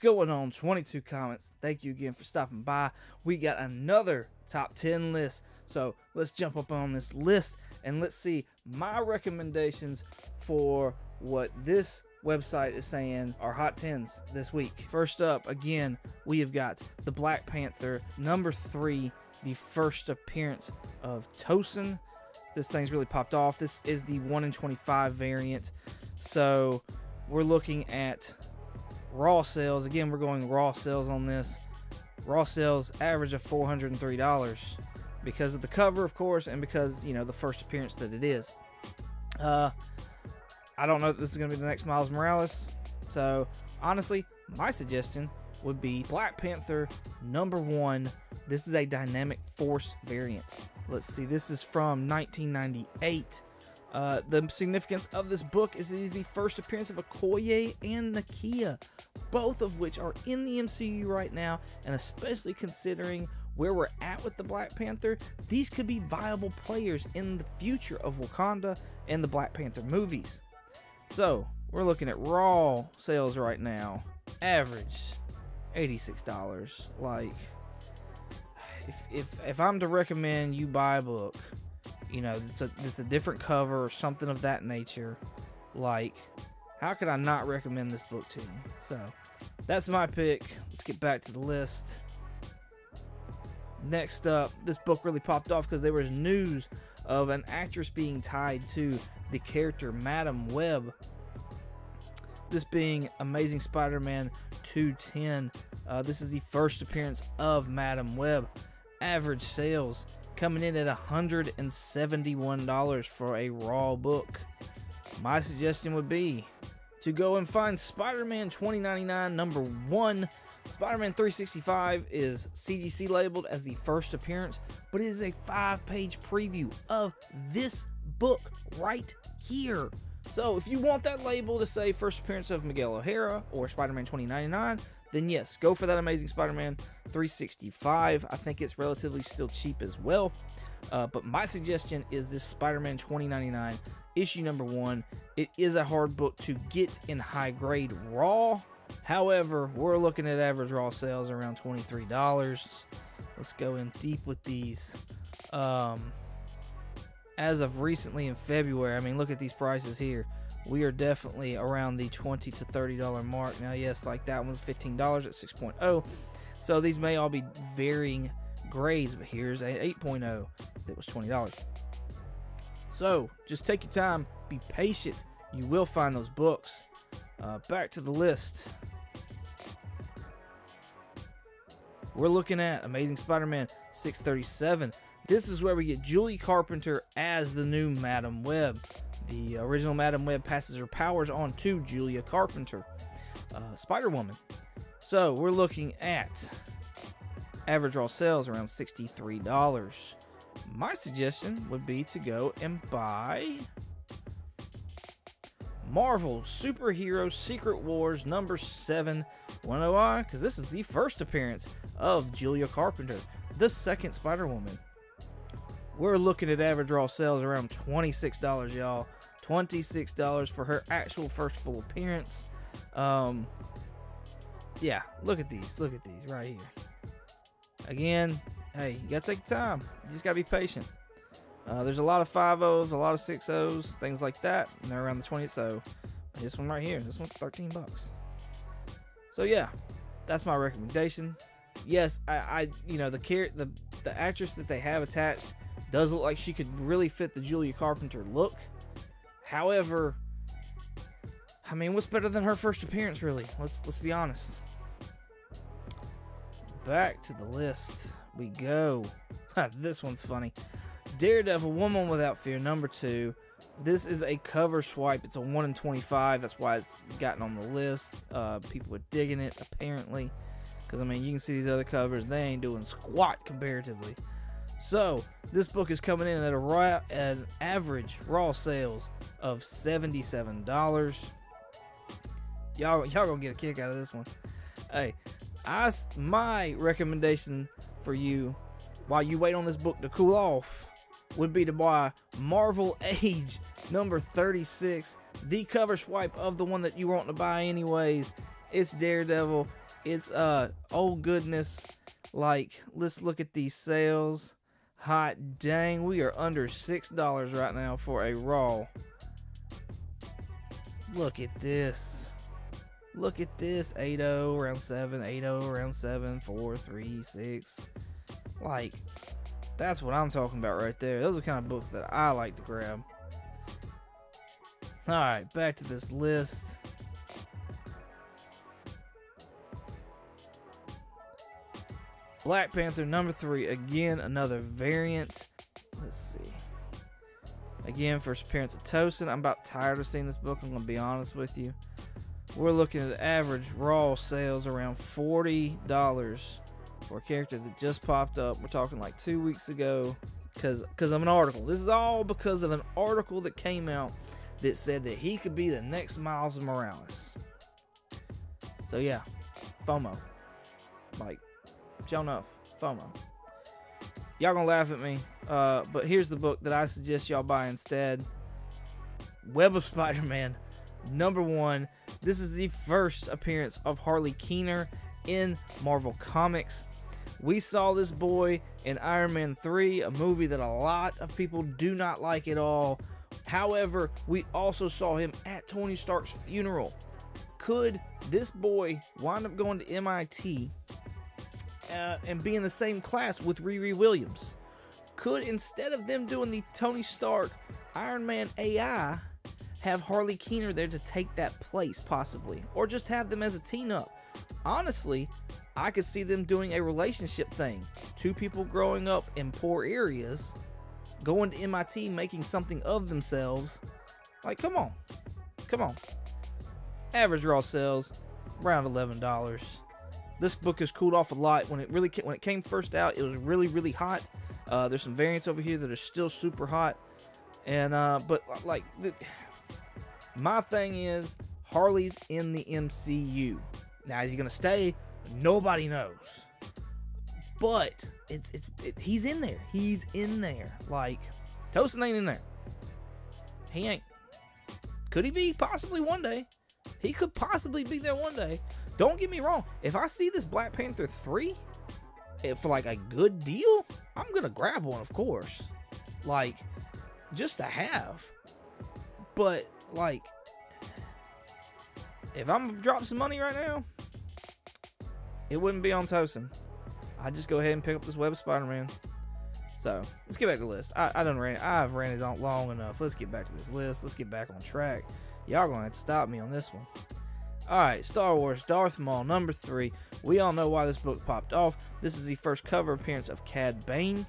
going on? 22 comments. Thank you again for stopping by. We got another top 10 list. So let's jump up on this list and let's see my recommendations for what this website is saying are hot 10s this week. First up, again, we have got the Black Panther, number 3, the first appearance of Tosin. This thing's really popped off. This is the 1 in 25 variant. So we're looking at raw sales. Again, we're going raw sales on this. Raw sales average of $403 because of the cover, of course, and because, you know, the first appearance that it is. I don't know if this is going to be the next Miles Morales. So honestly, my suggestion would be Black Panther number 1. This is a dynamic force variant. Let's see, this is from 1998. The significance of this book is it is the first appearance of Okoye and Nakia, both of which are in the MCU right now, and especially considering where we're at with the Black Panther, these could be viable players in the future of Wakanda and the Black Panther movies. So we're looking at raw sales right now, average $86. Like, if I'm to recommend you buy a book, you know, it's a different cover or something of that nature, like, how could I not recommend this book to you? So that's my pick. Let's get back to the list. Next up, this book really popped off because there was news of an actress being tied to the character Madam Web. This being Amazing Spider-Man 210. This is the first appearance of Madam Web. Average sales coming in at $171 for a raw book. My suggestion would be to go and find Spider-Man 2099 number 1. Spider-Man 365 is CGC labeled as the first appearance, but it is a 5-page preview of this book right here. So if you want that label to say first appearance of Miguel O'Hara or Spider-Man 2099, then yes, go for that Amazing Spider-Man 365. I think it's relatively still cheap as well. But my suggestion is this Spider-Man 2099 issue number 1. It is a hard book to get in high grade raw. However, we're looking at average raw sales around $23. Let's go in deep with these. As of recently in February, I mean, look at these prices here. We are definitely around the $20 to $30 mark. Now, yes, like that one's $15 at 6.0. So these may all be varying grades, but here's a 8.0 that was $20. So just take your time, be patient. You will find those books. Back to the list. We're looking at Amazing Spider-Man 637. This is where we get Julie Carpenter as the new Madam Web. The original Madam Web passes her powers on to Julia Carpenter, Spider-Woman. So we're looking at average raw sales around $63. My suggestion would be to go and buy Marvel Superhero Secret Wars number 7. Wanna know why? Because this is the first appearance of Julia Carpenter, the second Spider-Woman. We're looking at average raw sales around $26, y'all. $26 for her actual first full appearance. Yeah, look at these. Look at these right here. Again, hey, you gotta take your time. You just gotta be patient. There's a lot of 5.0s, a lot of 6.0s, things like that, and they're around the 20. So this one right here, this one's $13. So yeah, that's my recommendation. Yes, I you know, the actress that they have attached does look like she could really fit the Julia Carpenter look. However, I mean, what's better than her first appearance, really? Let's be honest. Back to the list we go. This one's funny. Daredevil, Woman Without Fear, number 2. This is a cover swipe. It's a 1 in 25. That's why it's gotten on the list. People are digging it, apparently. Because, I mean, you can see these other covers. They ain't doing squat comparatively. So, this book is coming in at an average raw sales of $77. Y'all gonna get a kick out of this one. Hey, my recommendation for you, while you wait on this book to cool off, would be to buy Marvel Age number 36, the cover swipe of the one that you want to buy anyways. It's Daredevil. It's oh goodness, like, let's look at these sales. Hot dang, we are under $6 right now for a Raw. Look at this. Look at this. 8-0 around 7, 8-0 around 7, 4, 3, 6. Like, that's what I'm talking about right there. Those are the kind of books that I like to grab. Alright, back to this list. Black Panther number 3. Again, another variant. Let's see. Again, first appearance of Tosin. I'm about tired of seeing this book, I'm going to be honest with you. We're looking at average raw sales around $40 for a character that just popped up. We're talking like 2 weeks ago because of an article. This is all because of an article that came out that said that he could be the next Miles Morales. So yeah, FOMO. Like, sure enough, FOMO. Y'all gonna laugh at me, but here's the book that I suggest y'all buy instead. Web of Spider-Man number 1. This is the first appearance of Harley Keener in Marvel Comics. We saw this boy in Iron Man 3, a movie that a lot of people do not like at all. However, we also saw him at Tony Stark's funeral. Could this boy wind up going to MIT and be in the same class with Riri Williams? Could, instead of them doing the Tony Stark Iron Man AI, have Harley Keener there to take that place, possibly? Or just have them as a team-up? Honestly, I could see them doing a relationship thing. Two people growing up in poor areas, going to MIT, making something of themselves. Like, come on. Come on. Average raw sales, around $11. This book has cooled off a lot. When it came first out, it was really, really hot. There's some variants over here that are still super hot. And, but, like, my thing is, Harley's in the MCU. Now, is he going to stay? Nobody knows. But, he's in there. He's in there. Like, Tosin ain't in there. He ain't. Could he be? Possibly one day. He could possibly be there one day. Don't get me wrong. If I see this Black Panther 3 for like a good deal, I'm going to grab one, of course. Like, just to have. But, like, if I'm going to drop some money right now, it wouldn't be on Tosin. I'd just go ahead and pick up this Web of Spider-Man. So, let's get back to the list. I've ranted on long enough. Let's get back to this list. Let's get back on track. Y'all gonna have to stop me on this one. Alright, Star Wars Darth Maul number 3. We all know why this book popped off. This is the first cover appearance of Cad Bane.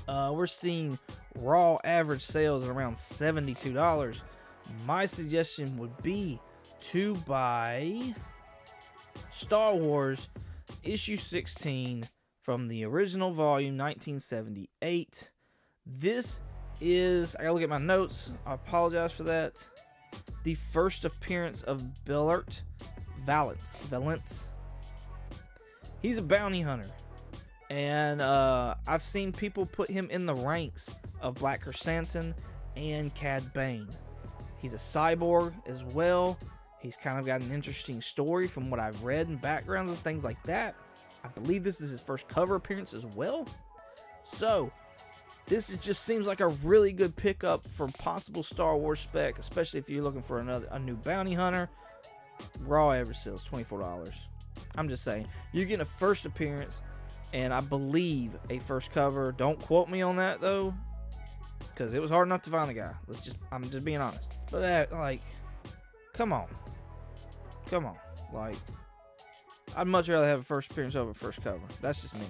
We're seeing raw average sales at around $72. My suggestion would be to buy Star Wars issue 16 from the original volume, 1978. This is, I gotta look at my notes, I apologize for that, the first appearance of Bellert Valance. He's a bounty hunter, and I've seen people put him in the ranks of Black Chrysanthemum and Cad Bane. He's a cyborg as well. He's kind of got an interesting story from what I've read and backgrounds and things like that. I believe this is his first cover appearance as well. So, this just seems like a really good pickup for possible Star Wars spec, especially if you're looking for a new bounty hunter. Raw average sales, $24. I'm just saying. You're getting a first appearance, and I believe a first cover. Don't quote me on that, though, because it was hard enough to find the guy. I'm just being honest. But, like, come on. Come on. Like, I'd much rather have a first appearance over a first cover. That's just me.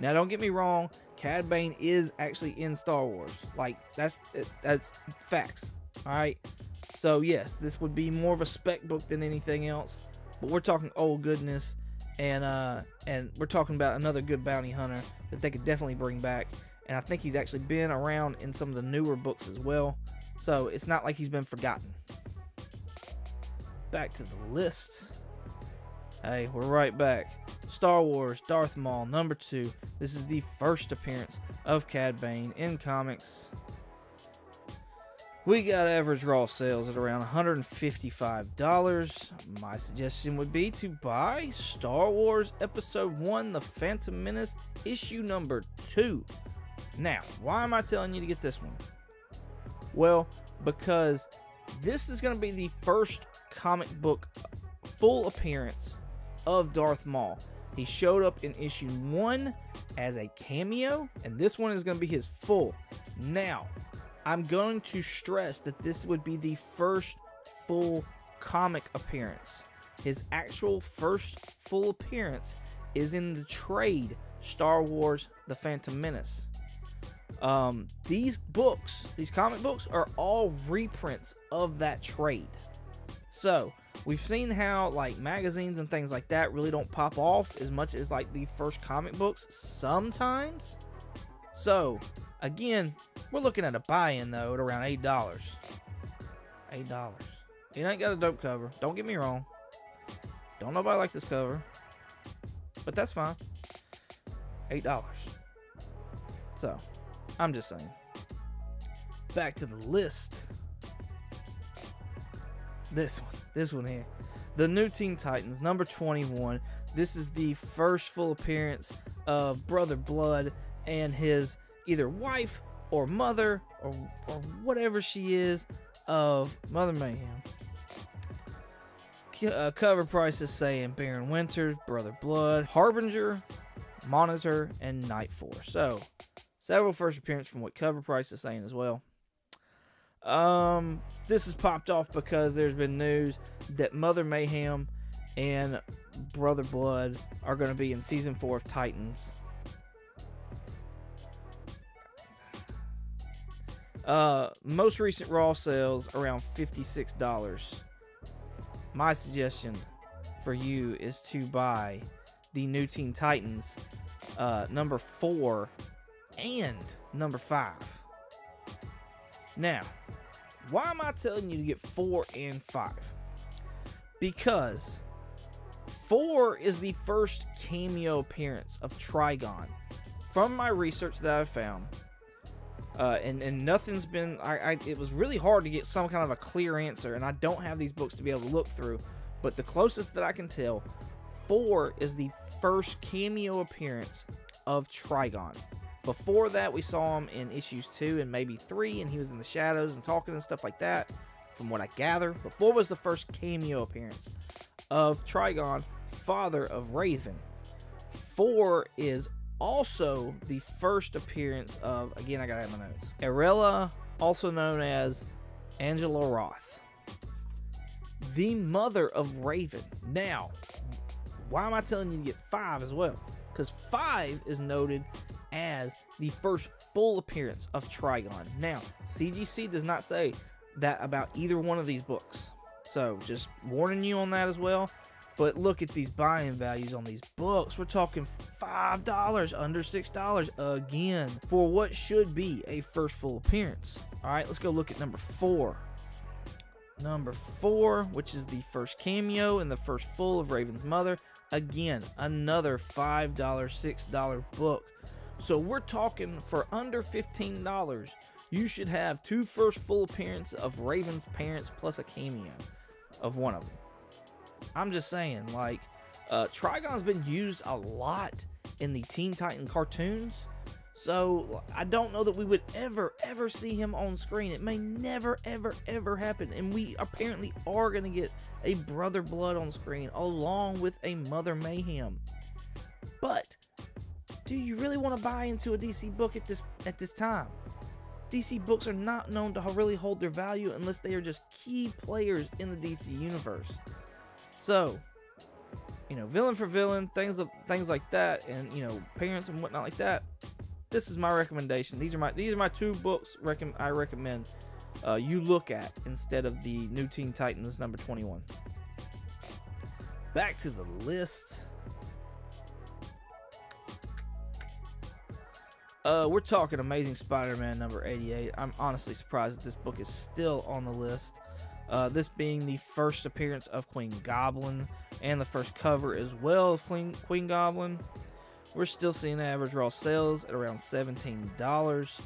Now, don't get me wrong. Cad Bane is actually in Star Wars. Like, that's facts. Alright? So, yes, this would be more of a spec book than anything else. But we're talking old goodness. And we're talking about another good bounty hunter that they could definitely bring back. And I think he's actually been around in some of the newer books as well. So, it's not like he's been forgotten. Back to the list. Hey, we're right back. Star Wars Darth Maul number 2. This is the first appearance of Cad Bane in comics. We got average raw sales at around $155. My suggestion would be to buy Star Wars Episode 1, The Phantom Menace, issue number 2. Now, why am I telling you to get this one? Well, because this is going to be the first comic book full appearance of Darth Maul. He showed up in issue 1 as a cameo, and this one is going to be his full. Now, I'm going to stress that this would be the first full comic appearance. His actual first full appearance is in the trade Star Wars The Phantom Menace. These comic books are all reprints of that trade. So, we've seen how like magazines and things like that really don't pop off as much as like the first comic books sometimes. So, again, we're looking at a buy-in though at around $8. $8. It ain't got a dope cover. Don't get me wrong. Don't nobody like this cover. But that's fine. $8. So, I'm just saying. Back to the list. This one here. The New Teen Titans, number 21. This is the first full appearance of Brother Blood and his either wife or mother or whatever she is of Mother Mayhem. Cover prices saying Baron Winters, Brother Blood, Harbinger, Monitor, and Night Force. So, several first appearances from what cover price is saying as well. This has popped off because there's been news that Mother Mayhem and Brother Blood are going to be in season 4 of Titans. Most recent raw sales around $56. My suggestion for you is to buy the New Teen Titans number 4 and number 5. Now, why am I telling you to get 4 and 5? Because 4 is the first cameo appearance of Trigon. From my research that I found, and nothing's been, it was really hard to get some kind of a clear answer, and I don't have these books to be able to look through, but the closest that I can tell, 4 is the first cameo appearance of Trigon. Before that, we saw him in issues 2 and maybe 3, and he was in the shadows and talking and stuff like that, from what I gather. But 4 was the first cameo appearance of Trigon, father of Raven. 4 is also the first appearance of, again, I gotta have my notes, Arella, also known as Angela Roth, the mother of Raven. Now, why am I telling you to get 5 as well? Because 5 is noted as the first full appearance of Trigon. Now, CGC does not say that about either one of these books, so just warning you on that as well. But look at these buy-in values on these books. We're talking $5, under $6 again, for what should be a first full appearance. All right, let's go look at number 4. Number 4, which is the first cameo and the first full of Raven's mother. Again, another $5, $6 book. So we're talking for under $15, you should have 2 first full appearances of Raven's parents plus a cameo of one of them. I'm just saying, like, Trigon's been used a lot in the Teen Titan cartoons, so I don't know that we would ever see him on screen. It may never, ever happen, and we apparently are going to get a Brother Blood on screen along with a Mother Mayhem. But do you really want to buy into a DC book at this time? DC books are not known to really hold their value unless they are just key players in the DC universe. So, you know, villain for villain, things like that, and, you know, parents and whatnot like that. This is my recommendation. These are my 2 books I recommend you look at instead of the New Teen Titans number 21. Back to the list. We're talking Amazing Spider-Man number 88. I'm honestly surprised that this book is still on the list. This being the first appearance of Queen Goblin and the first cover as well of Queen Goblin. We're still seeing average raw sales at around $17.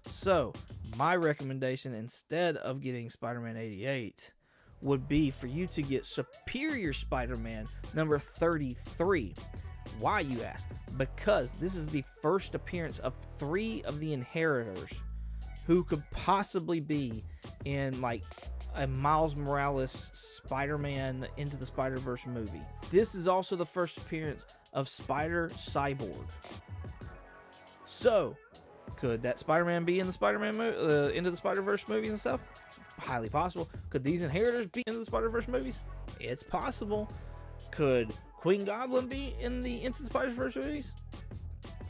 So, my recommendation, instead of getting Spider-Man 88, would be for you to get Superior Spider-Man number 33. Why, you ask? Because this is the first appearance of 3 of the Inheritors who could possibly be in, like, a Miles Morales Spider-Man Into the Spider-Verse movie. This is also the first appearance of Spider-Cyborg. So, could that Spider-Man be in the Spider-Man Into the Spider-Verse movies and stuff? It's highly possible. Could these Inheritors be in the Spider-Verse movies? It's possible. Could Queen Goblin be in the Into the Spider-Verse movies?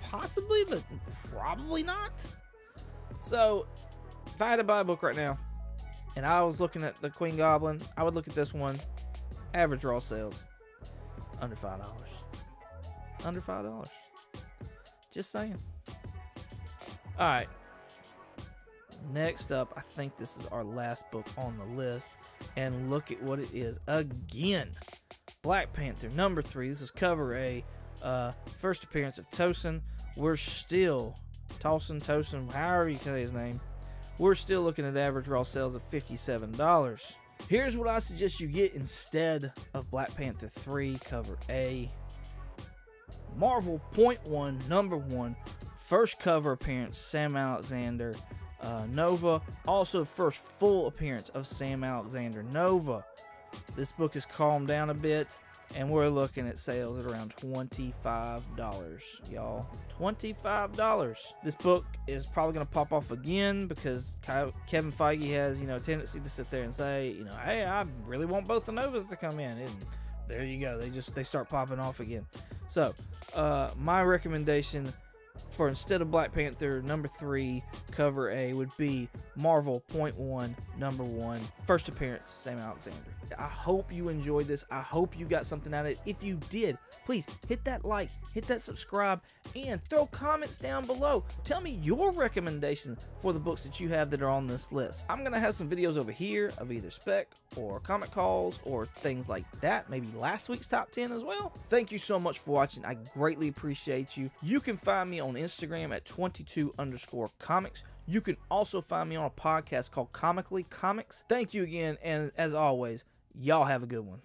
Possibly, but probably not. So, if I had to buy a book right now, and I was looking at the Queen Goblin, I would look at this one. Average raw sales, under $5. Under $5. Just saying. Alright. Next up, I think this is our last book on the list. And look at what it is again. Black Panther, number 3. This is cover A. First appearance of Tosin. We're still... Tosin, however you say his name. We're still looking at average raw sales of $57. Here's what I suggest you get instead of Black Panther 3, cover A. Marvel .1, number 1. First cover appearance, Sam Alexander Nova. Also first full appearance of Sam Alexander Nova. This book has calmed down a bit, and we're looking at sales at around $25, y'all. $25. This book is probably going to pop off again because Kevin Feige has, a tendency to sit there and say, hey, I really want both the Novas to come in. And there you go. They start popping off again. So, my recommendation for instead of Black Panther number 3 cover A would be Marvel .1 number 1 first appearance Sam Alexander. I hope you enjoyed this. I hope you got something out of it. If you did, please hit that like, hit that subscribe, and throw comments down below. Tell me your recommendations for the books that you have that are on this list. I'm gonna have some videos over here of either spec or comic calls or things like that. Maybe last week's top 10 as well. Thank you so much for watching. I greatly appreciate you. You can find me on Instagram at 22_comics. You can also find me on a podcast called Comically Comics. Thank you again, and as always, y'all have a good one.